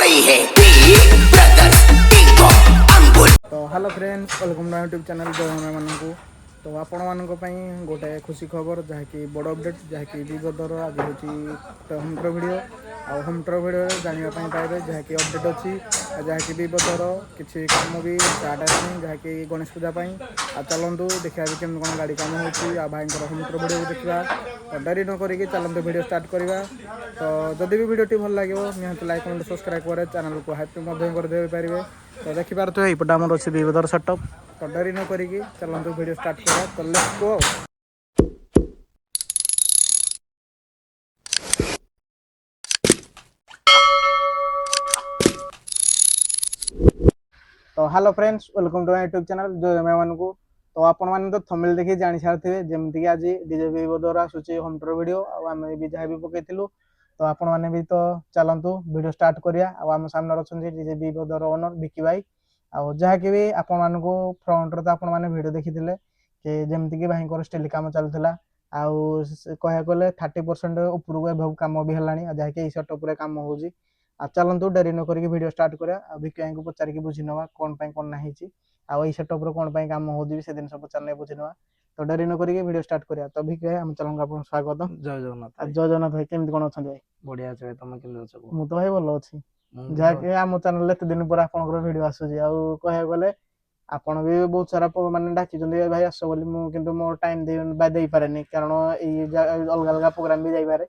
रही है ब्रदर्स अंगुल। तो hello friends, welcome to YouTube channel Jai Hanuman मानू। तो आपण मानी गोटे खुशी खबर जहाँकि बड़ अपडेट जहाँकि विगतर आज हूँ होमटर भिडियो आ होमटर भिडियो जानापी पाइबे जहाँकि अपडेट अच्छी जहाँकि विगतर किसी कम भी स्टार्ट आसनी जहाँकि गणेश पूजा आ चलतु देखा भी केमी कौन गाड़ी कम हो भाई होमटर भिडियो देखा तो डेरी न करी चलते भिडियो स्टार्ट करवा। तो जदि भी भिडियो भल लगे निहत लाइक कमेंट सब्सक्राइब करे चैनल को हाइप करदे पारे। तो देखिपारे यहीपटे आमर अच्छे विविधर सेटअप। तो डेरी न करी चलतु भिडियो स्टार्ट करा। तो लेट्स गो। तो hello friends, welcome to my YouTube channel Jai Maan को। तो आपण मैंने तो थंबनेल देखि जानि सारथिबे जेमति आज डीजे विवो द्वारा आसुची होमटर वीडियो आम भी जहाँ भी पकेइथिलु। तो आपण मैंने भी तो चलतु वीडियो स्टार्ट करिया। आम सामने अच्छा डीजे विवो द्वारा ओनर विकी भाई आ जहाँकि भी आपण मानू फ्रंट रे तो आपण मैंने वीडियो देखिथिले कि जेमति कि भाई स्टिल काम चलुला आउ कह गले 30% उपरକୁ एभव काम भी हेलानी जहाँकि सेटअप रे काम होउची। आ चलतु डेरी न करी वीडियो स्टार्ट करा। विकी भाई को पचारिक बुझी नवा कौन पाई कौन नाही आउ ई सेटअप रो कौन पाई काम होउची से दिन सब पचारने बुझी नवा। तो डेरी न करी वीडियो स्टार्ट करा। तो विकी भाई हम चलंगा आपन स्वागत। जय जगन्नाथ। जय जगन्नाथ भाई, केमति कोन अछन भाई? बढ़िया छै, तुम केमति अछ? मु तो भाई भलो अछि। जहाँकि आम चैनल एते दिन पर आपनकर वीडियो आसुची आउ कह गले आपण भी बहुत सारा माने डाकिचंदी भाई आसो बोली मु किंतु मोर टाइम दे पारेनी कारण ई अलग अलग प्रोग्राम भी जाई पारे।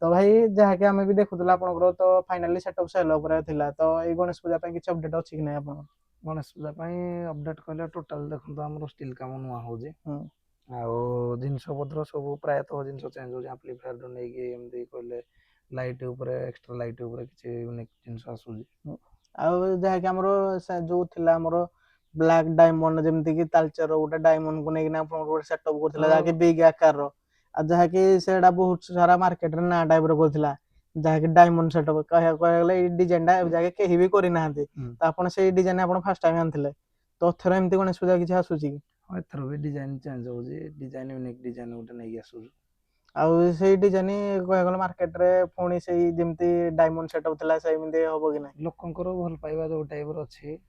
तो भाई जहाँकि आम भी देखुला आपनकर तो फाइनाली सेटअप सेल ऊपर थिला। तो ए गणेश पूजा पे किछ अपडेट अछि कि नै आपन? गणेश पूजा अपडेट कहले टोटाल देखो आम स्टिल काम नुआ हो जिनस पत्र सब प्रायतः जिन चेंज हो एम्प्लीफायर रू नहीं एमती कहले लाइट ऊपर एक्स्ट्रा लाइट ऊपर किछि यूनिक जिनस आसुजी आ जहाँकि हमर जो थिला हमर ब्लैक डायमंड जेमति कि तालचर गोटे डायमंड को नेकिना गोटे सेटअप करथिला जहाँकि बिग आकार रो आ जहाँकि सेडा बहुत सारा मार्केट रे ना टाइप रो करथिला जहाँकि डायमंड सेटअप कह गले ई डिजाइन टा जहाँकि केही भी करि नाहंती। तो आपण से डिजाइन आपण फर्स्ट टाइम आनथिले तो थरे एमति गणेश पूजा किछि आसुची कि? एथरो भी डिजाइन चेंज होजी डिजाइन यूनिक डिजाइन गोटे नै आसुजी आउ से डिजाइन कह गले मार्केट रे पुणी से जेमति डायमंड सेटअप थिला सेमति होबो कि नै? लोकंकर भल पाइबा जो टाइप रो अछि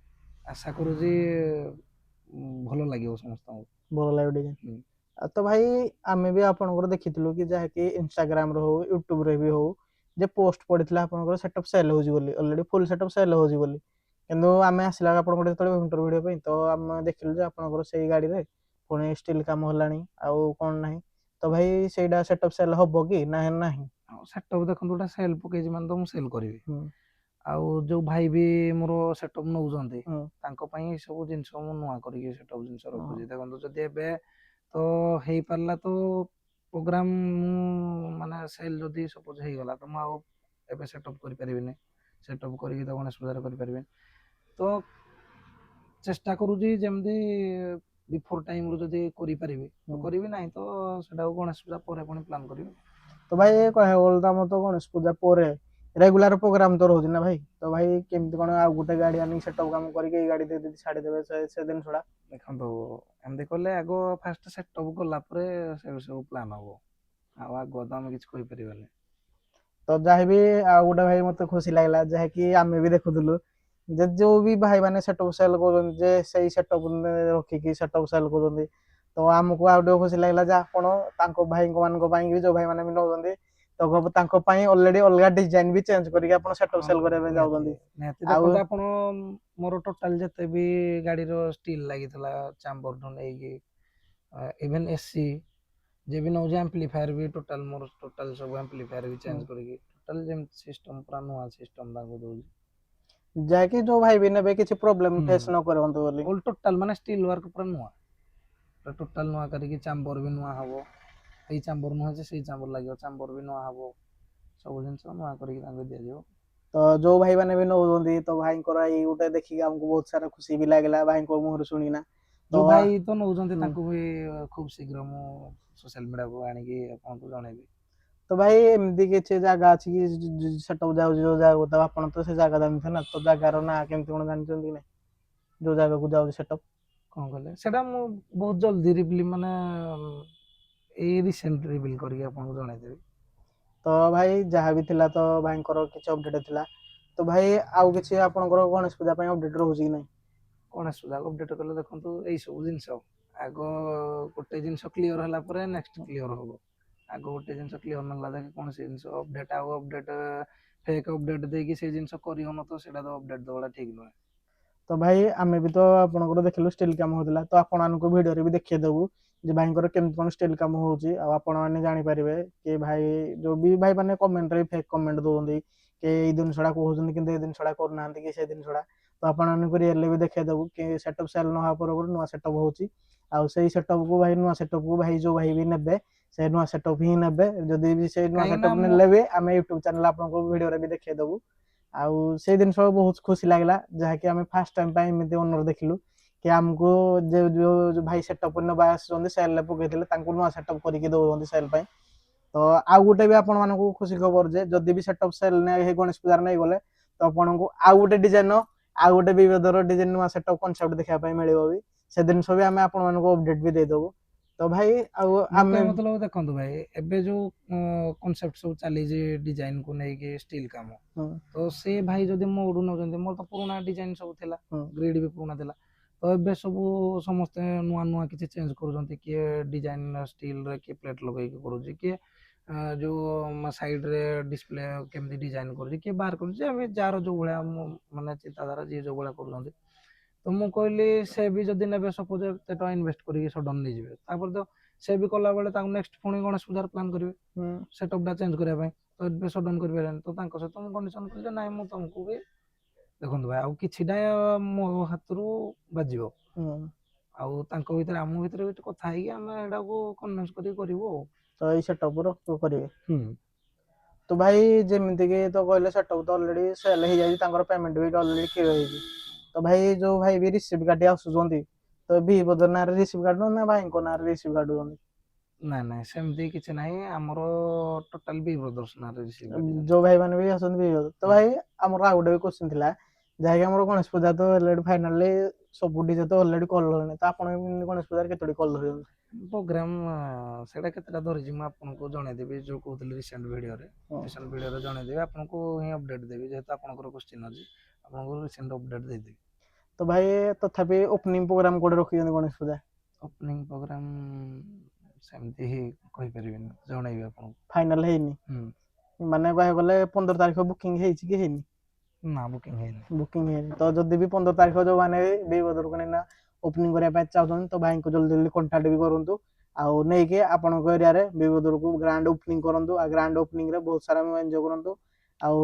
आशा करू जी भलो लागियो समस्त भल लागियो डिजाइन। तो भाई आमे भी आपनकर देखिथिलु कि जहाँकि इंस्टाग्राम रो हो यूट्यूब रे भी हो जे पोस्ट पड़िथिला आपनकर सेटअप सेल होजी बोली ऑलरेडी फुल सेटअप सेल होजी बोली किंतु आमे आसिला आपनकर तळे होमटर वीडियो पे तो हम देखिलु जे आपनकर सेही गाड़ी रे पुणी स्टील काम होलानी आउ कोन नाही। तो भाई सेडा सेटअप सेल होबो कि ना नाही? सेटअप देखंतुटा सेल पकेज मान तो मु सेल करबी आउ जो भाई भी मोर सेटअप नौजंती तांको पई सब जिंस मु नुआ करिके सेटअप जिंस रखुजी देखंतु जदि एबे तो हेई पारला तो प्रोग्राम माने सेल जदि सपोज हेई गला तो मु आउ एबे सेटअप करि परिबिनी सेटअप करिके तो गणेश पूजा करि परिबिनी। तो चेष्टा करूजी जेमदी बिफोर टाइम रो जदि करि परिबी तो करिबी नाही तो सेटा गणेश पूजा परे पुनी प्लान करिबी। तो भाई कहे बोल तो तो गणेश पूजा परे रेगुलर प्रोग्राम तो रोज ना भाई। तो भाई केमति कोन आ गुटे गाड़ी आनी सेटअप काम करिके गाड़ी दे दे छाडी देबे से दिन छोड़ा देखंतु एमदी कहले आगो फास्ट सेटअप गला परे से सब प्लान हबो आगो तो हम किछ कहि परिबानी। तो जहाँ भी आ गुटे भाई मते खुशी लागला जहाँ कि आमे भी देखुदलु जे जो भी भाई माने सेटअप सेल करन जे सही सेटअप रखिकी सेटअप सेल करन तो आमको आउडो खुशी लागला जे आपण तांको भाई को मान को पाई भी जो भाई माने भी नौजंदी तो तांको पाई ऑलरेडी अलग डिजाइन भी चेंज करके आपण सेटअप सेल करे जाउंदी। नेति देखो आपण मोर टोटल जते भी गाड़ी रो स्टील लागितला चैम्बर नो नेकी इवन एसी जे भी नौजे एम्प्लीफायर भी टोटल मोर टोटल सब एम्प्लीफायर भी चेंज करके टोटल जेम सिस्टम पूरा नुआ सिस्टम लागो दोजी जाके जो भाई भी नेबे किछि प्रॉब्लम फेस न करंतु बोली ऑल टोटल माने स्टील वर्क पूरा नुआ टोटल नुआ करके चैम्बर भी नुआ हबो एई चैम्बर नुआ जे सेई चैम्बर लागियो चैम्बर भी नुआ हबो सब जिंस नुआ करके तांको दिया जिवो। तो जो भाई माने भी नौजंदी तो भाई को ई गुटे देखि हमको बहुत सारा खुशी भी लागला भाई को मुहर सुनिना जो तो भाई तो नौजंदी तांको भी खूब शीघ्र मु सोशल मीडिया को आनी कि आपन को जणेबी। तो भाई एमदी किछि जगह अछि कि सेटअप जाउ जो जाउ तो आपण तो से जगह जानथे ना तो जगह रो ना केमति कोन जानछन कि नै जो जगह को जाउ सेटअप कोन कहले सेटा मु बहुत जल्दी रिवील माने ए रिसेंट रिवील करके आपन को जणाई देबी। तो भाई जहाँ भी थिला तो भाई को किछि अपडेट थिला ତ ଭାଇ ଆଉ କିଛି ଆପଣଙ୍କର ଗଣେଶ ପୂଜା ପାଇଁ ଅପଡେଟ୍ ରହୁଛି କି ନାହିଁ? ଗଣେଶ ପୂଜା ଅପଡେଟ୍ କଲେ ଦେଖନ୍ତୁ ଏଇ ସବୁ ଜିନିଷ ଆଗ ଗୋଟେ ଜିନିଷ କ୍ଲିୟର ହେଲା ପରେ ନେକ୍ସଟ କ୍ଲିୟର ହବ। ଆଗ ଗୋଟେ ଜିନିଷ କ୍ଲିୟର ନହେଲା ଯାକେ କୌଣସି ଜିନିଷ ଅପଡେଟ୍ ଆଉ ଅପଡେଟ୍ ଫେକ୍ ଅପଡେଟ୍ ଦେଇକି ସେ ଜିନିଷ କରିହଉନଥିବ ସେଇଟା ତ ଅପଡେଟ୍ ଦେବାଟା ଠିକ୍ ନୁହେଁ। ତ ଭାଇ ଆମେ ବି ତ ଆପଣଙ୍କର ଦେଖିଲୁ ଷ୍ଟିଲ୍ କାମ ହଉଥିଲା, ତ ଆପଣମାନଙ୍କୁ ଭିଡ଼ିଓରେ ବି ଦେଖେଇଦେବୁ ଯେ ଭାଇଙ୍କର କେମିତି କ'ଣ ଷ୍ଟିଲ୍ କାମ ହଉଛି, ଆଉ ଆପଣମାନେ ଜାଣିପାରିବେ କି ଭାଇ ଯୋଉ ବି ଭାଇ ମାନେ କମେଣ୍ଟରେ ଫେକ୍ କମେଣ୍ଟ ଦଉଛନ୍ତି କି ଏଇ ଜିନିଷଟା କହୁଛନ୍ତି କିନ୍ତୁ ଏଇ ଜିନିଷଟା କରୁନାହାନ୍ତି କି ସେ ଜିନିଷଟା, ତ ଆପଣମାନଙ୍କୁ ରିଏଲରେ ବି ଦେଖେଇଦେବୁ କି ସେଟଅପ୍ ସେଲ୍ ନ ହେବା ପୂର୍ବରୁ ନୂଆ ସେଟଅପ୍ ହଉଛି, ଆଉ ସେଇ ସେଟଅପ୍କୁ ଭାଇ ନୂଆ ସେଟଅପ୍କୁ ଭାଇ ଯୋଉ ଭାଇ ବି ନେବେ ସେ ନୂଆ ସେଟଅପ୍ ହିଁ ନେବେ। ଯଦି ବି ସେ ନୂଆ କାହିଁକିନା ସେଟଅପ୍ ମୁଁ ନେଲେ ବି ଆମେ ୟୁଟ୍ୟୁବ୍ ଚ୍ୟାନେଲ୍ ଆପଣଙ୍କୁ ଭିଡ଼ିଓରେ ବି ଦେଖେଇଦେବୁ। ଆଉ ସେଇ ଜିନିଷ ବହୁତ ଖୁସି ଲାଗିଲା ଯାହାକି ଆମେ ଫାଷ୍ଟ ଟାଇମ୍ ପାଇଁ ଏମିତି ଅନର ଦେଖିଲୁ କି ଆମକୁ ଯୋଉ ଭାଇ ସେଟଅପ୍ ନେବା ଆସୁଛନ୍ତି ସେଲ୍ରେ ପକେଇଥିଲେ ତାଙ୍କୁ ନୂଆ ସେଟଅପ୍ କରିକି ଦଉଛନ୍ତି ସେଲ୍ ପାଇଁ। ତ ଆଉ ଗୋଟେ ବି ଆପଣମାନଙ୍କୁ ଖୁସି ଖବର ଯେ ଯଦି ବି ସେଟଅପ୍ ସେଲ୍ ନେଇ ଗଣେଶ ପୂଜାରେ ନେଇଗଲେ ତ ଆପଣଙ୍କୁ ଆଉ ଗୋଟେ ଡିଜାଇନ ଆଉ ଗୋଟେ ବିବିଧର ଡିଜାଇନ ନୂଆ ସେଟଅପ୍ କନସେପ୍ଟ ଦେଖିବା ପାଇଁ ମିଳିବ ବି। ସେ ଜିନିଷ ବି ଆମେ ଆପଣମାନଙ୍କୁ ଅପଡେଟ୍ ବି ଦେଇଦେବୁ। ତ ଭାଇ ଆଉ ମୋ ଆମେ କହିବା ମତଲବ ଦେଖନ୍ତୁ ଭାଇ ଏବେ ଯୋଉ କନସେପ୍ଟ ସବୁ ଚାଲିଛି ଡିଜାଇନକୁ ନେଇକି ଷ୍ଟିଲ୍ କାମ, ତ ସେ ଭାଇ ଯଦି ମୋଠୁ ନେଉଛନ୍ତି, ମୋର ତ ପୁରୁଣା ଡିଜାଇନ ସବୁ ଥିଲା, ଗ୍ରିଡ୍ ବି ପୁରୁଣା ଥିଲା, ତ ଏବେ ସବୁ ସମସ୍ତେ ନୂଆ ନୂଆ କିଛି ଚେଞ୍ଜ କରୁଛନ୍ତି। କିଏ ଡିଜାଇନ ଷ୍ଟିଲରେ କିଏ ପ୍ଲେଟ୍ ଲଗେଇକି କରୁଛି, କିଏ ଯୋଉ ସାଇଡରେ ଡିସପ୍ଲେ କେମିତି ଡିଜାଇନ କରୁଛି, କିଏ ବାହାର କରୁଛି, ଆମେ ଯାହାର ଯୋଉ ଭଳିଆ ମାନେ ଚିନ୍ତାଧାରା ଯିଏ ଯୋଉ ଭଳିଆ କରୁଛନ୍ତି। ତ ମୁଁ କହିଲି ସେ ବି ଯଦି ନେବେ ସପୋଜ ଏତେ ଟଙ୍କା ଇନଭେଷ୍ଟ କରିକି ସଡନ୍ ନେଇଯିବେ, ତାପରେ ତ ସେ ବି କଲା ବେଳେ ତାଙ୍କୁ ନେକ୍ସଟ ପୁଣି ଗଣେଶ ପୂଜାର ପ୍ଲାନ୍ କରିବେ ସେଟଅପ୍ଟା ଚେଞ୍ଜ କରିବା ପାଇଁ, ତ ଏବେ ସଡନ୍ କରିପାରିବେନି। ତ ତାଙ୍କ ସହିତ ମୁଁ କଣ୍ଡିସନ କଲି ଯେ ନାଇଁ ମୁଁ ତମକୁ ବି ଦେଖନ୍ତୁ ଭାଇ ଆଉ କିଛିଟା ମୋ ହାତରୁ ବାଜିବ, ଆଉ ତାଙ୍କ ଭିତରେ ଆମ ଭିତରେ ବି କଥା ହେଇକି ଆମେ ଏଟାକୁ କନଭିନ୍ସ କରିକି କରିବୁ ଆଉ। ତ ଏଇ ସେଟଅପ୍ର କରିବେ। ତ ଭାଇ ଯେମିତିକି ତ କହିଲେ ସେଟଅପ୍ ତ ଅଲରେଡି ସେଲ୍ ହେଇଯାଇଛି, ତାଙ୍କର ପେମେଣ୍ଟ ବି ଅଲରେଡି କ୍ଲିୟର ହେଇଛି। ତ ଭାଇ ଯୋଉ ଭାଇ ବି ରିସିଭ୍ କାର୍ଡ ଆସୁଛନ୍ତି ତ ବି ବୋଧେ ନାଁରେ ରିସିଭ୍ କାର୍ଡ ନା ଭାଇଙ୍କ ନାଁରେ ରିସିଭ୍ କାର୍ଡୁଛନ୍ତି? ନାଇଁ ନାଇଁ ସେମିତି କିଛି ନାହିଁ, ଆମର ଟୋଟାଲ ବି ବ୍ରଦର୍ସ ନାଁରେ ରିସିଭ୍ କାର୍ଡ ଯୋଉ ଭାଇ ମାନେ ବି ଆସନ୍ତି ବି। ତ ଭାଇ ଆମର ଆଉ ଗୋଟେ ବି କ୍ୱେଶ୍ଚିନ୍ ଥିଲା ଯାହାକି ଆମର ଗଣେଶ ପୂଜା ତ ଅଲରେଡି ଫାଇନାଲି ସବୁ ଡିଜେ ତ ଅଲରେଡି କଲ୍ ଧରିଲେଣି, ତ ଆପଣ ଗଣେଶ ପୂଜାରେ କେତୋଟି କଲ୍ ଧରିଛନ୍ତି? ପ୍ରୋଗ୍ରାମ ସେଇଟା କେତେଟା ଧରିଛି ମୁଁ ଆପଣଙ୍କୁ ଜଣେଇଦେବି, ଯୋଉ କହୁଥିଲି ରିସେଣ୍ଟ ଭିଡ଼ିଓରେ ଜଣେଇଦେବି ଆପଣଙ୍କୁ ହିଁ ଅପଡେଟ୍ ଦେବି, ଯେହେତୁ ଆପଣଙ୍କର କ୍ୱେଶ୍ଚିନ୍ ଅଛି ଆପଣଙ୍କୁ ରିସେଣ୍ଟ ଅପଡେଟ୍ ଦେଇଦେବି। ତ ଭାଇ ତଥାପି ଓପନିଂ ପ୍ରୋଗ୍ରାମ କୋଉଠି ରଖିଛନ୍ତି ଗଣେଶ ପୂଜା? ଓପନିଂ ପ୍ରୋଗ୍ରାମ ସେମିତି ହିଁ କହିପାରିବିନି, ଜଣେଇବି ଆପଣଙ୍କୁ। ଫାଇନାଲ ହେଇନି? ମାନେ କହିବାକୁ ଗଲେ 15 ତାରିଖ ବୁକିଂ ହେଇଛି କି ହେଇନି? ନା ବୁକିଂ ହେଇନି। ବୁକିଂ ହେଇନି। ତ ଯଦି ବି 15 ତାରିଖ ଯୋଉମାନେ ବି ବଦରକଣା ଓପନିଂ କରିବା ପାଇଁ ଚାହୁଁଛନ୍ତି ତ ଭାଇଙ୍କୁ ଜଲ୍ଦି ଜଲ୍ଦି କଣ୍ଟାକ୍ଟ ବି କରନ୍ତୁ, ଆଉ ନେଇକି ଆପଣଙ୍କ ଏରିଆରେ ବିବଦରକୁ ଗ୍ରାଣ୍ଡ ଓପନିଂ କରନ୍ତୁ। ଆଉ ଗ୍ରାଣ୍ଡ ଓପନିଂରେ ବହୁତ ସାରା ଏନ୍ଜୟ କରନ୍ତୁ। ଆଉ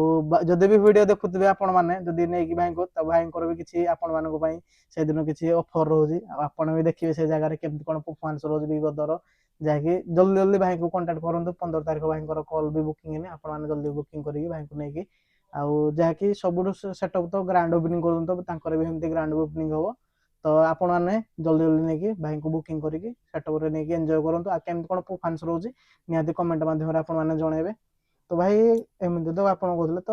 ଯଦି ବି ଭିଡ଼ିଓ ଦେଖୁଥିବେ ଆପଣମାନେ ଯଦି ନେଇକି ଭାଇଙ୍କୁ, ତ ଭାଇଙ୍କର ବି କିଛି ଆପଣମାନଙ୍କ ପାଇଁ ସେଦିନ କିଛି ଅଫର ରହୁଛି, ଆଉ ଆପଣ ବି ଦେଖିବେ ସେ ଜାଗାରେ କେମିତି କ'ଣ ପରଫମାନ୍ସ ରହୁଛି ବିବଦର, ଯାହାକି ଜଲ୍ଦି ଜଲ୍ଦି ଭାଇଙ୍କୁ କଣ୍ଟାକ୍ଟ କରନ୍ତୁ। 15 ତାରିଖ ଭାଇଙ୍କର କଲ୍ ବି ବୁକିଂ ହେଇନି, ଆପଣମାନେ ଜଲ୍ଦି ବୁକିଂ କରିକି ଭାଇଙ୍କୁ ନେଇକି, ଆଉ ଯାହାକି ସବୁଠୁ ସେଟଅପ୍ ତ ଗ୍ରାଣ୍ଡ ଓପନିଂ କରନ୍ତୁ, ତାଙ୍କର ବି ସେମିତି ଗ୍ରାଣ୍ଡ ଓପନିଂ ହବ। ତ ଆପଣମାନେ ଜଲ୍ଦି ଜଲ୍ଦି ନେଇକି ଭାଇଙ୍କୁ ବୁକିଂ କରିକି ସେଟଅପ୍ରେ ନେଇକି ଏନ୍ଜୟ କରନ୍ତୁ। ଆଉ କେମିତି କ'ଣ ପରଫମାନ୍ସ ରହୁଛି ନିହାତି କମେଣ୍ଟ ମାଧ୍ୟମରେ ଆପଣମାନେ ଜଣେଇବେ। ତ ଭାଇ ଏମିତି ତ ଆପଣ କହୁଥିଲେ, ତ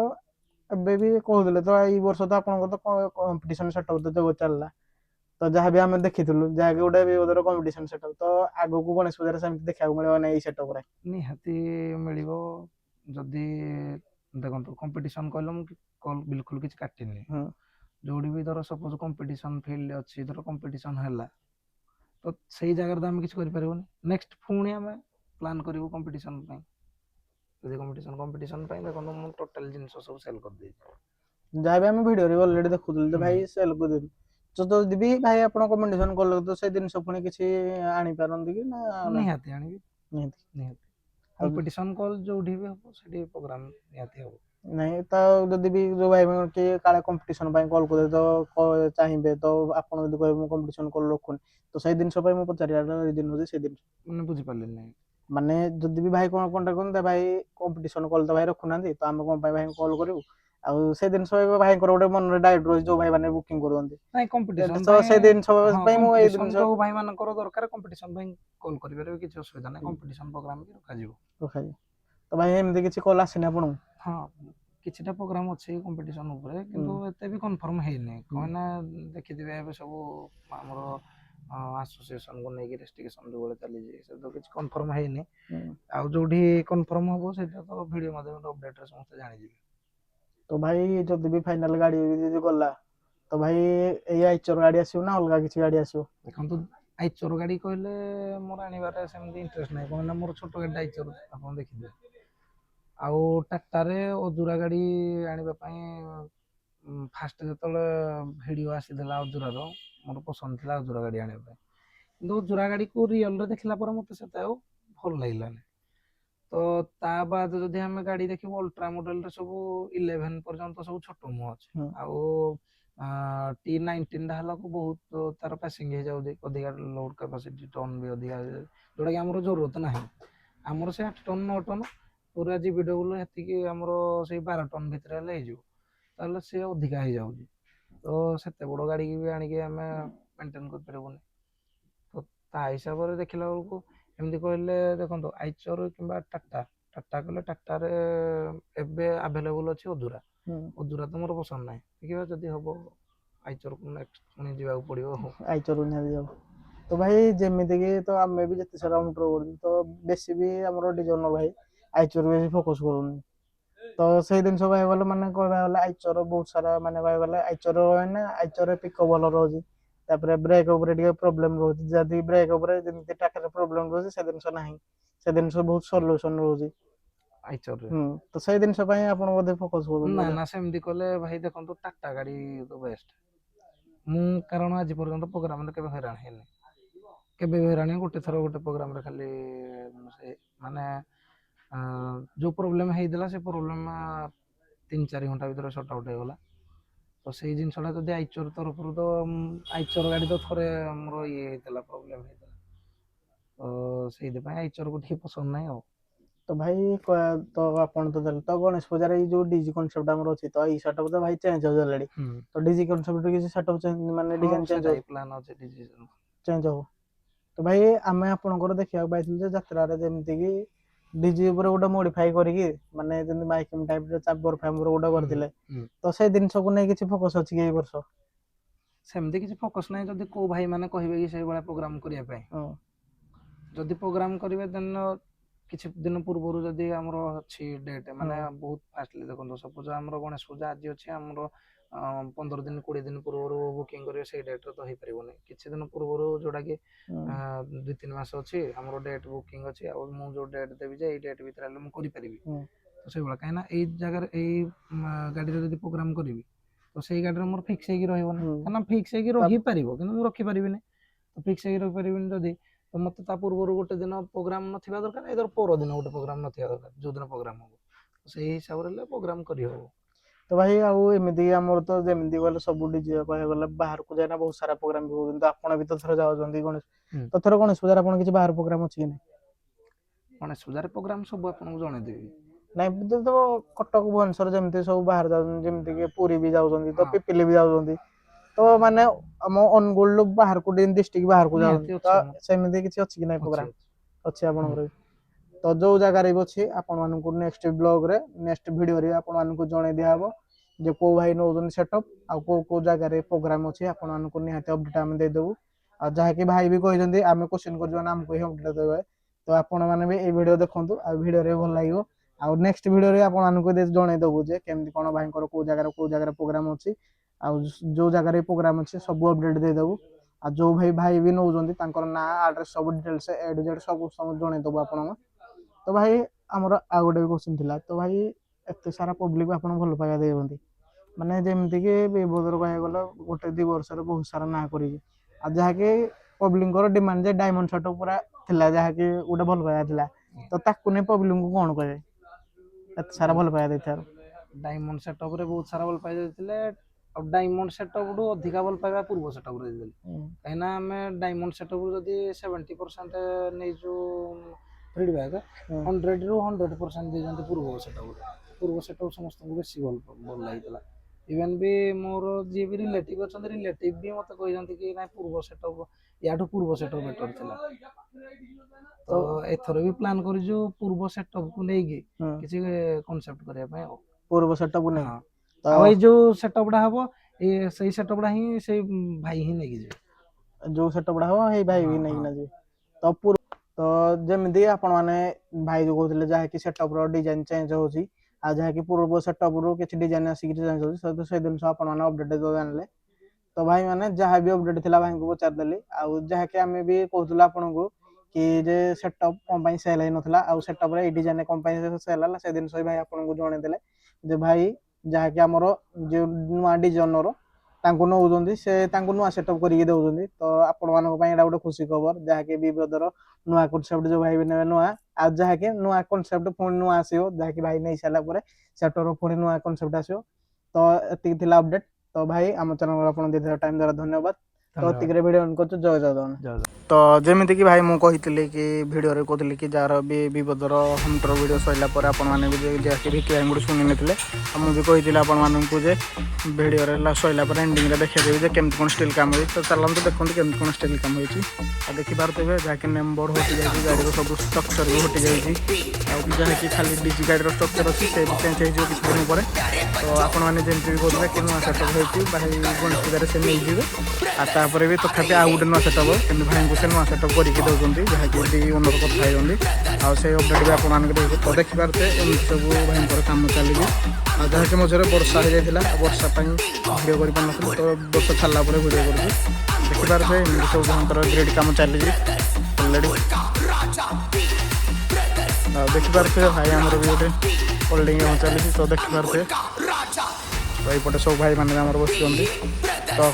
ଏବେ ବି କହୁଥିଲେ ତ ଏଇ ବର୍ଷ ତ ଆପଣଙ୍କର ତ କମ୍ପିଟିସନ ସେଟଅପ୍ ତ ଯୋଗ ଚାଲିଲା, ତ ଯାହାବି ଆମେ ଦେଖିଥିଲୁ ଯାହାକି ଗୋଟେ ବିବଦର କମ୍ପିଟିସନ ସେଟଅପ୍, ତ ଆଗକୁ ଗଣେଶ ପୂଜାରେ ସେମିତି ଦେଖିବାକୁ ମିଳିବ ନା ଏଇ ସେଟଅପ୍ରେ? ନିହାତି ମିଳିବ। ଯଦି ଦେଖନ୍ତୁ କମ୍ପିଟିସନ କହିଲେ ମୁଁ କଲ୍ ବିଲକୁଲ କିଛି କାଟିନି, ଯୋଉଠି ବି ଧର ସପୋଜ କମ୍ପିଟିସନ ଫିଲ୍ଡ ଅଛି, ଧର କମ୍ପିଟିସନ ହେଲା ତ ସେଇ ଜାଗାରେ ତ ଆମେ କିଛି କରିପାରିବୁନି, ନେକ୍ସଟ ପୁଣି ଆମେ ପ୍ଲାନ୍ କରିବୁ କମ୍ପିଟିସନ ପାଇଁ। ଯଦି କମ୍ପିଟିସନ ପାଇଁ ଦେଖନ୍ତୁ ମୁଁ ଟୋଟାଲ ଜିନିଷ ସବୁ ସେଲ୍ କରିଦେଇଛି। ଯାହାବି ଆମେ ଭିଡ଼ିଓରେ ଅଲରେଡି ଦେଖୁଥିଲୁ ତ ଭାଇ ସେଲ୍ କରିଦେଲୁ। ଯଦି ବି ଭାଇ ଆପଣ କମେଣ୍ଟେସନ କଲେ ତ ସେ ଜିନିଷ ପୁଣି କିଛି ଆଣିପାରନ୍ତି କି ନା? ନିହାତି ଆଣିବି, ନିହାତି। କମ୍ପିଟିସନ କଲ୍ ଯୋଉଠି ବି ହବ ସେଠି ପ୍ରୋଗ୍ରାମ ନିହାତି ହବ। ନାଇଁ ତ ଯଦି ବି ଯୋଉ ଭାଇ କି କାଳେ କମ୍ପିଟିସନ ପାଇଁ କଲ୍ କରିବେ ତ ଚାହିଁବେ, ତ ଆପଣ ଯଦି କହିବେ ମୁଁ କମ୍ପିଟିସନ କଲ୍ ରଖୁନି, ତ ସେଇ ଜିନିଷ ପାଇଁ ମୁଁ ପଚାରିବାର ରିଜିନ୍ ହଉଛି ସେ ଜିନିଷ। ମାନେ ବୁଝିପାରିଲିନି ନାହିଁ। ମାନେ ଯଦି ବି ଭାଇ କ'ଣ କଣ୍ଟାକ୍ଟ କରନ୍ତି ଭାଇ କମ୍ପିଟିସନ କଲ୍ ତ ଭାଇ ରଖୁନାହାନ୍ତି, ତ ଆମେ କ'ଣ ପାଇଁ ଭାଇଙ୍କୁ କଲ୍ କରିବୁ? ଆଉ ସେ ଜିନିଷ ଏବେ ଭାଇଙ୍କର ଗୋଟେ ମନରେ ଡାଉଟ୍ ରହୁଛି ଯୋଉ ଭାଇ ମାନେ ବୁକିଂ କରୁଛନ୍ତି। ନାଇଁ କମ୍ପିଟିସନ ତ ପାଇଁ, ସେ ଜିନିଷ ହଁ ପାଇଁ ମୁଁ ଏଇ କମ୍ପିଟିସନ ଜିନିଷ ଯୋଉ ଭାଇ ମାନଙ୍କର ଦରକାର କମ୍ପିଟିସନ ପାଇଁ କଲ୍ କରିପାରିବେ, କିଛି ଅସୁବିଧା ନାହିଁ। କମ୍ପିଟିସନ ପ୍ରୋଗ୍ରାମ ବି ରଖାଯିବ। ରଖାଯିବ। ତ ଭାଇ ଏମିତି କିଛି କଲ୍ ଆସିନି ଆପଣଙ୍କୁ? ହଁ କିଛିଟା ପ୍ରୋଗ୍ରାମ ଅଛି କମ୍ପିଟିସନ ଉପରେ, କିନ୍ତୁ ଏତେ ବି କନଫର୍ମ ହେଇନି। କଣ ନା ଦେଖିଥିବେ ଏବେ ସବୁ ଆମର ଆସୋସିଏସନକୁ ନେଇକି ରେଷ୍ଟ୍ରିକ୍ସନ ଯୋଉଭଳି ଚାଲିଛି, ସେ ତ କିଛି କନଫର୍ମ ହେଇନି। ଆଉ ଯୋଉଠି କନଫର୍ମ ହବ ସେଇଟା ତ ଭିଡ଼ିଓ ମାଧ୍ୟମରେ ଅପଡେଟରେ ସମସ୍ତେ ଜାଣିଯିବେ। तो भाई जदि भी फाइनाल गाड़ी ଯଦି ଗଲା ତ ଭାଇ ଏଇ ଆଇଚର ଗାଡ଼ି ଆସିବ ନା ଅଲଗା କିଛି ଗାଡ଼ି ଆସିବ? ଦେଖନ୍ତୁ ଆଇଚର ଗାଡ଼ି କହିଲେ ମୋର ଆଣିବାରେ ସେମିତି ଇଣ୍ଟରେଷ୍ଟ ନାହିଁ, କାହିଁକି ନା ମୋର ଛୋଟ ଗାଡ଼ିଟା ଆଇଚର ଆପଣ ଦେଖିଥିବେ। ଆଉ ଟାଟାରେ ଅଜୁରା ଗାଡ଼ି ଆଣିବା ପାଇଁ ଫାଷ୍ଟ ଯେତେବେଳେ ଭିଡ଼ିଓ ଆସିଥିଲା ଅଜୁରାର, ମୋର ପସନ୍ଦ ଥିଲା ଅଜୁରା ଗାଡ଼ି ଆଣିବା ପାଇଁ, କିନ୍ତୁ ଅଜୁରା ଗାଡ଼ିକୁ ରିଅଲରେ ଦେଖିଲା ପରେ ମୋତେ ସେତେ ଆଉ ଭଲ ଲାଗିଲାନି। ତ ତା ବାଦ ଯଦି ଆମେ ଗାଡ଼ି ଦେଖିବୁ ଅଲ୍ଟ୍ରା ମଡେଲରେ ସବୁ 11 ପର୍ଯ୍ୟନ୍ତ ସବୁ ଛୋଟ ମୁହଁ ଅଛି। ଆଉ T19 ଟା ହେଲାକୁ ବହୁତ ତାର ପାସିଂ ହେଇଯାଉଛି, ଅଧିକା ଲୋଡ କାପାସିଟି ଟନ୍ ବି ଅଧିକା, ଯୋଉଟା କି ଆମର ଜରୁରତ ନାହିଁ। ଆମର ସେ 8 ଟନ୍ 9 ଟନ୍ ପୁରା GBW ହେତିକି ଆମର ସେଇ 12 ଟନ୍ ଭିତରେ ହେଲେ ହେଇଯିବ, ତାହେଲେ ସେ ଅଧିକା ହେଇଯାଉଛି। ତ ସେତେ ବଡ଼ ଗାଡ଼ିକି ବି ଆଣିକି ଆମେ ମେଣ୍ଟେନ୍ କରିପାରିବୁନି। ତ ତା ହିସାବରେ ଦେଖିଲା ବେଳକୁ ଏମିତି କହିଲେ ଦେଖନ୍ତୁ ଆଇଚର କିମ୍ବା ଟାଟା କହିଲେ ଟାଟାରେ ଏବେ ଆଭେଲେବୁଲ ଅଛି ଅଜୁରା। ଅଜୁରା ତ ମୋର ପସନ୍ଦ ନାହିଁ, ଦେଖିବା ଯଦି ହବ ଆଇଚରକୁ ନେକ୍ସଟ ପୁଣି ଯିବାକୁ ପଡ଼ିବ। ଆଇଚର ନିହାତି ଯାଉ। ତ ଭାଇ ଯେମିତିକି ତ ଆମେ ବି ଯେତେ ସାରା ଅଣ୍ଟ୍ରୋ କରୁଛୁ ତ ବେଶୀ ବି ଆମର ଡିଜାଇନର ଭାଇ ଆଇଚର ବେଶୀ ଫୋକସ କରୁନି। ତ ସେଇ ଜିନିଷ କହିବାକୁ ଗଲେ ମାନେ କହିବାକୁ ଗଲେ ଆଇଚର ବହୁତ ସାରା ମାନେ କହିବାକୁ ଗଲେ ଆଇଚର ପିକ ଭଲ ରହୁଛି, ତାପରେ ବ୍ରେକ୍ ଉପରେ ଟିକେ ପ୍ରୋବ୍ଲେମ ରହୁଛି। ଯଦି ବ୍ରେକ୍ ଉପରେ ଯେମିତି ଟାଟାରେ ପ୍ରୋବ୍ଲେମ ରହୁଛି ସେ ଜିନିଷ ନାହିଁ, ସେ ଜିନିଷ ବହୁତ ସଲ୍ୟୁସନ ରହୁଛି ଆଇଚରରେ। ତ ସେଇ ଜିନିଷ ପାଇଁ ଆପଣ ବୋଧେ ଫୋକସ କରୁଛନ୍ତି? ନା ନା ସେମିତି କଲେ ଭାଇ ଦେଖନ୍ତୁ ଟାଟା ଗାଡ଼ି ତ ବେଷ୍ଟ। ମୁଁ କାରଣ ଆଜି ପର୍ଯ୍ୟନ୍ତ ପ୍ରୋଗ୍ରାମରେ କେବେ ହଇରାଣ ହେଇନି, କେବେ ବି ହଇରାଣ ଗୋଟେ ଥର ଗୋଟେ ପ୍ରୋଗ୍ରାମରେ ଖାଲି ସେ ମାନେ ଯେଉଁ ପ୍ରୋବ୍ଲେମ ହେଇଥିଲା ସେ ପ୍ରୋବ୍ଲେମ 3-4 ଘଣ୍ଟା ଭିତରେ ସର୍ଟ ଆଉଟ୍ ହେଇଗଲା। ତ ସେଇ ଜିନିଷଟା ଯଦି ଆଇଚର ତରଫରୁ ତ ଆଇଚର ଗାଡ଼ି ତ ଥରେ ଆମର ଇଏ ହେଇଥିଲା, ପ୍ରୋବ୍ଲେମ ହେଇଥିଲା, ତ ସେଇଥିପାଇଁ ଆଇଚରକୁ ଟିକେ ପସନ୍ଦ ନାହିଁ ଆଉ। ତ ଭାଇ ତ ଆପଣ ତ ଦେଲେ ତ ଗଣେଶ ପୂଜାରେ ଏଇ ଯୋଉ ଡିଜି କନସେପ୍ଟ ଆମର ଅଛି ତ ଏଇ ସେଟଅପ ତ ଭାଇ ଚେଞ୍ଜ ହଉଛି ଅଲରେଡି। ତ ଡିଜି କନସେପ୍ଟ କିଛି ସେଟଅପ ଚେଞ୍ଜ ମାନେ ଡିଜାଇନ ଚେଞ୍ଜ ହବ? ପ୍ଲାନ୍ ଅଛି ଡିଜି ଚେଞ୍ଜ ହବ। ତ ଭାଇ ଆମେ ଆପଣଙ୍କର ଦେଖିବାକୁ ପାଇଥିଲୁ ଯେ ଯାତ୍ରାରେ ଯେମିତି କି ଡିଜି ଉପରେ ଗୋଟେ ମୋଡିଫାଇ କରିକି ମାନେ ଯେମିତି ମାଇକିଂ ଟାଇପର ଚାମ୍ବର ଫାମ୍ବର ଗୋଟେ କରିଥିଲେ, ତ ସେଇ ଜିନିଷକୁ ନେଇ କିଛି ଫୋକସ ଅଛି କି ଏଇ ବର୍ଷ? ସେମିତି କିଛି ଫୋକସ ନାହିଁ, ଯଦି କୋଉ ଭାଇ ମାନେ କହିବେ କି ସେଇଭଳିଆ ପ୍ରୋଗ୍ରାମ କରିବା ପାଇଁ, ଯଦି ପ୍ରୋଗ୍ରାମ କରିବେ ଦେନ କିଛି ଦିନ ପୂର୍ବରୁ ଯଦି ଆମର ଅଛି ଡେଟ୍ ମାନେ ବହୁତ ଫାଷ୍ଟଲି ଦେଖନ୍ତୁ ସପୋଜ ଆମର ଗଣେଶ ପୂଜା ଆଜି ଅଛି, ଆମର 15 ଦିନ 20 ଦିନ ପୂର୍ବରୁ ବୁକିଂ କରିବେ, ସେଇ ଡେଟ୍ରେ ତ ହେଇପାରିବନି। କିଛି ଦିନ ପୂର୍ବରୁ ଯୋଉଟାକି 2-3 ମାସ ଅଛି ଆମର ଡେଟ୍ ବୁକିଂ ଅଛି, ଆଉ ମୁଁ ଯୋଉ ଡେଟ୍ ଦେବି ଯେ ଏଇ ଡେଟ୍ ଭିତରେ ହେଲେ ମୁଁ କରିପାରିବି। ତ ସେଇଭଳିଆ କାହିଁକିନା ଏଇ ଜାଗାରେ ଏଇ ଗାଡ଼ିରେ ଯଦି ପ୍ରୋଗ୍ରାମ କରିବି ତ ସେଇ ଗାଡ଼ିରେ ମୋର ଫିକ୍ସ ହେଇକି ରହିବନି, କାହିଁକିନା ଫିକ୍ସ ହେଇକି ରହିପାରିବ କିନ୍ତୁ ମୁଁ ରଖିପାରିବିନି। ତ ଫିକ୍ସ ହେଇକି ରଖିପାରିବିନି ଯଦି, ତ ମୋତେ ତା ପୂର୍ବରୁ ଗୋଟେ ଦିନ ପ୍ରୋଗ୍ରାମ ନଥିବା ଦରକାର, ଏଇଧର ପରଦିନ ଗୋଟେ ପ୍ରୋଗ୍ରାମ ନଥିବା ଦରକାର, ଯୋଉଦିନ ପ୍ରୋଗ୍ରାମ ହବ ସେଇ ହିସାବରେ ହେଲେ ପ୍ରୋଗ୍ରାମ କରିହବ। ତ ଭାଇ ଆଉ ଏମିତି ଆମର ତ ଯେମିତି ଗଲେ ସବୁ ଡିଜେ କହିବାକୁ ଗଲେ ବାହାରକୁ ଯାଇନା ବହୁତ ସାରା ପ୍ରୋଗ୍ରାମ ବି ହଉଛନ୍ତି, ଆପଣ ବି ତ ଥର ଯାଉଛନ୍ତି ଗଣେଶ ତ ଥର ଗଣେଶ ପୂଜାରେ ଆପଣ କିଛି ବାହାର ପ୍ରୋଗ୍ରାମ ଅଛି କି ନାହିଁ? ଗଣେଶ ପୂଜାରେ ପ୍ରୋଗ୍ରାମ ସବୁ ଆପଣଙ୍କୁ ଜଣେଇଦେବି। ନାଇଁ ତ କଟକ ଭୁବନେଶ୍ୱର ଯେମିତି ସବୁ ବାହାର ଯାଉଛନ୍ତି, ଯେମିତି କି ପୁରୀ ବି ଯାଉଛନ୍ତି, ତ ପିପିଲି ବି ଯାଉଛନ୍ତି, ତ ମାନେ ଆମ ଅନୁଗୁଳ ବାହାରକୁ ଡିଷ୍ଟ୍ରିକ୍ଟ ବାହାରକୁ ଯାଉଛନ୍ତି, ତ ସେମିତି କିଛି ଅଛି କି ନାହିଁ ପ୍ରୋଗ୍ରାମ? ଅଛି ଆପଣଙ୍କର ବି। ତ ଯୋଉ ଜାଗାରେ ବି ଅଛି ଆପଣ ମାନଙ୍କୁ ନେକ୍ସଟ ବ୍ଲଗରେ ନେକ୍ସଟ ଭିଡିଓରେ ଆପଣ ମାନଙ୍କୁ ଜଣେଇ ଦିଆହବ ଯେ କୋଉ ଭାଇ ନଉଛନ୍ତି ସେଟଅପ୍ ଆଉ କୋଉ କୋଉ ଜାଗାରେ ପ୍ରୋଗ୍ରାମ ଅଛି, ଆପଣ ମାନଙ୍କୁ ନିହାତି ଅପଡେଟ୍ ଆମେ ଦେଇଦେବୁ। ଆଉ ଯାହାକି ଭାଇ ବି କହିଛନ୍ତି ଆମେ କ୍ୱେଶ୍ଚିନ୍ କରୁଛୁ ମାନେ ଆମକୁ ହିଁ ଅପଡେଟ୍ ଦେବେ। ତ ଆପଣ ମାନେ ବି ଏଇ ଭିଡିଓ ଦେଖନ୍ତୁ, ଆଉ ଭିଡିଓରେ ଭଲ ଲାଗିବ, ଆଉ ନେକ୍ସଟ ଭିଡିଓରେ ଆପଣ ମାନଙ୍କୁ ଜଣେଇଦବୁ ଯେ କେମିତି କଣ ଭାଇଙ୍କର କୋଉ ଜାଗାରେ ପ୍ରୋଗ୍ରାମ ଅଛି, ଆଉ ଯୋଉ ଜାଗାରେ ପ୍ରୋଗ୍ରାମ ଅଛି ସବୁ ଅପଡେଟ୍ ଦେଇଦବୁ। ଆଉ ଯୋଉ ଭାଇ ବି ନଉଛନ୍ତି ତାଙ୍କର ନାଁ ଆଡ୍ରେସ ସବୁ ଡିଟେଲସ A to Z ସବୁ ଜଣେଇଦବୁ ଆପଣଙ୍କୁ। ତ ଭାଇ ଆମର ଆଉ ଗୋଟେ ବି କ୍ୱେଶ୍ଚିନ୍ ଥିଲା, ତ ଭାଇ ଏତେ ସାରା ପବ୍ଲିକ ଆପଣ ଭଲ ପାଇବା ଦେଇଛନ୍ତି, ମାନେ ଯେମିତିକି ବିଭୋଦର କହିବାକୁ ଗଲେ 1-2 ବର୍ଷରେ ବହୁତ ସାରା ନାଁ କରିଛି, ଆଉ ଯାହାକି ପବ୍ଲିକଙ୍କର ଡିମାଣ୍ଡ ଯେ ଡାଇମଣ୍ଡ ସେଟଅପ୍ ପୁରା ଥିଲା, ଯାହାକି ଗୋଟେ ଭଲ ପାଇବା ଥିଲା, ତ ତାକୁ ନେଇ ପବ୍ଲିକଙ୍କୁ କଣ କହିବେ ଏତେ ସାରା ଭଲ ପାଇବା ଦେଇଥିବାରୁ? ଡାଇମଣ୍ଡ ସେଟଅପରେ ବହୁତ ସାରା ଭଲ ପାଇବା ଦେଇଥିଲେ, ଆଉ ଡାଇମଣ୍ଡ ସେଟଅପଠୁ ଅଧିକା ଭଲ ପାଇବା ପୂର୍ବ ସେଟଅପରେ ଦେଇଥିଲେ। କାହିଁକିନା ଆମେ ଡାଇମଣ୍ଡ ସେଟଅପରୁ ଯଦି 70% ନେଇଛୁ ଫିଡବ୍ୟାକ୍, 100ରୁ 100% ଦେଇଛନ୍ତି ପୂର୍ବ ସେଟଅପ୍। ପୂର୍ବ ସେଟଅପ୍ ସମସ୍ତଙ୍କୁ ବେଶୀ ଭଲ ଲାଗିଥିଲା। ଇଭେନ୍ ବି ମୋର ଯିଏ ବି ରିଲେଟିଭ୍ ଅଛନ୍ତି, ରିଲେଟିଭ୍ ବି ମୋତେ କହିଛନ୍ତି କି ନାଇଁ ପୂର୍ବ ସେଟଅପ୍ ୟାଠୁ ପୂର୍ବ ସେଟଅପ୍ ବେଟର ଥିଲା। ତ ଏଥର ବି ପ୍ଲାନ୍ କରିଛୁ ପୂର୍ବ ସେଟଅପକୁ ନେଇକି କିଛି କନସେପ୍ଟ କରିବା ପାଇଁ ଆଉ। ପୂର୍ବ ସେଟଅପ୍ ନେଇ ଆଉ ଏଇ ଯୋଉ ସେଟଅପଟା ହବ ସେଇ ସେଟଅପଟା ହିଁ ସେଇ ଭାଇ ହିଁ ନେଇକି ଯିବେ। ଯୋଉ ସେଟଅପଟା ହବ ସେଇ ଭାଇ ବି ନେଇକିନା ଯିବେ। ତ ଯେମିତି ଆପଣ ମାନେ ଭାଇ ଯୋଉ କହୁଥିଲେ ଯାହାକି ସେଟଅପର ଡିଜାଇନ ଚେଞ୍ଜ ହଉଛି, आ जहाँकि पूर्व सेटअप रू किसी डिजाइन आसिक चेंज होती से जिन आप अपडेट जानले तो भाई मैंने जहाँ भी अपडेट थी भाई को पचारदेली आउ जहाँकि आम भी कहूला आपन को कि जे सेटअप कम सेल हो नाला आउ सेटअप रे डिजाइन कम सेल है से जिन भाई आपको जनईदे जे भाई जहाँकि आमर जो नुआ डिजाइनर तांको नौजंदी से तांको नुआ सेटअप करके दउजंदी तो आपण मानको पई एटा गोटे खुशी खबर जहाँकि बी ब्रदर नुआ कॉन्सेप्ट जो भाई भी नेबे नुआ आ जहाँकि नुआ कॉन्सेप्ट पुणी नुआ आसीओ जहाँकि भाई नहीं सारा पर सेटर पुणी नुआ कॉन्सेप्ट आसीओ तो एतिक थिला अपडेट तो भाई आम चैनल आपन देथिबा टाइम द्वारा धन्यवाद तो एतिक रे वीडियो अन करछु जय जगन्नाथ तो जेमिति कि भाई मु कहितली कि वीडियो रे कहतली कि जार भी विपदर हमटर वीडियो सइला पर आपन माने भी जे कि भिकी भाई गुड सुनि नथिले मु भी कहितली आपन माननकु जे वीडियो रे सइला पर एंडिंग रे देखै देबी जे केमति कोन स्टील काम होई तो चलन तो देखंतु केमति कोन स्टील काम होई छि आ देखि पारतेबे जाके नंबर होति जाई गाड़ी रो सब स्ट्रक्चर भी होति जाई छि आ जहा कि खाली डीजी गाड़ी रो स्ट्रक्चर अछि से भी चेंज हो कि दिन पर तो आपन माने जेंति भी कहले कि नुआ सेटअप होई छि भाई गणेश पूजा रे से नै जिवे आ तापर भी तथापि आउ गोटे नुआ सेटअप कि भाई को से नुआ सेटअप करके दौरान जहाँकि ओनर कथा होती आउ से अपडेट भी आप तो देखिपारे एमती सब भाई कम चली जहाँकि मझे वर्षा हो जाता वर्षा भिडियो कर तो वर्षा छाड़ा भिडियो कर देखिपारे एमती सब भाई ग्रेड कम चली अलरेडी देखिपारे भाई आमर भी गोटे होल्डिंग चली तो देखिपारे तो ये सब भाई मैंने बस तो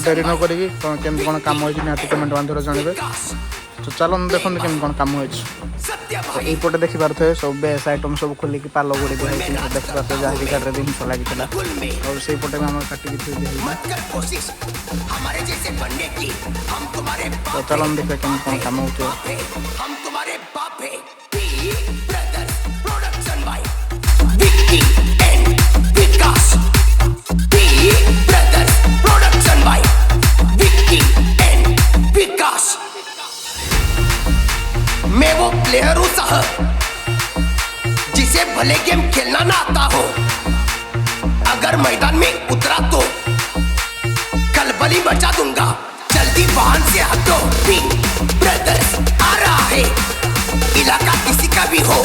डेरी न करी केमती कौन कम हो निहती कमेंट माध्यम जानवे तो चलो देखते केमती कौन कम हो तो यपटे देखिपारे सब बेस आइटम सब खोलिक पाल गुड़ी दिखाई देखिपारे जहाँ गाड़ी जिनस लगी और से पटे आम काटिक तो चलो देखिए केमती कौन कम हो मैं वो प्लेयर हूँ साहब जिसे भले गेम खेलना ना आता हो अगर मैदान में उतरा तो कलबली मचा दूंगा जल्दी वाहन से हटो ब्रदर्स आ रहा है इलाका किसी का भी हो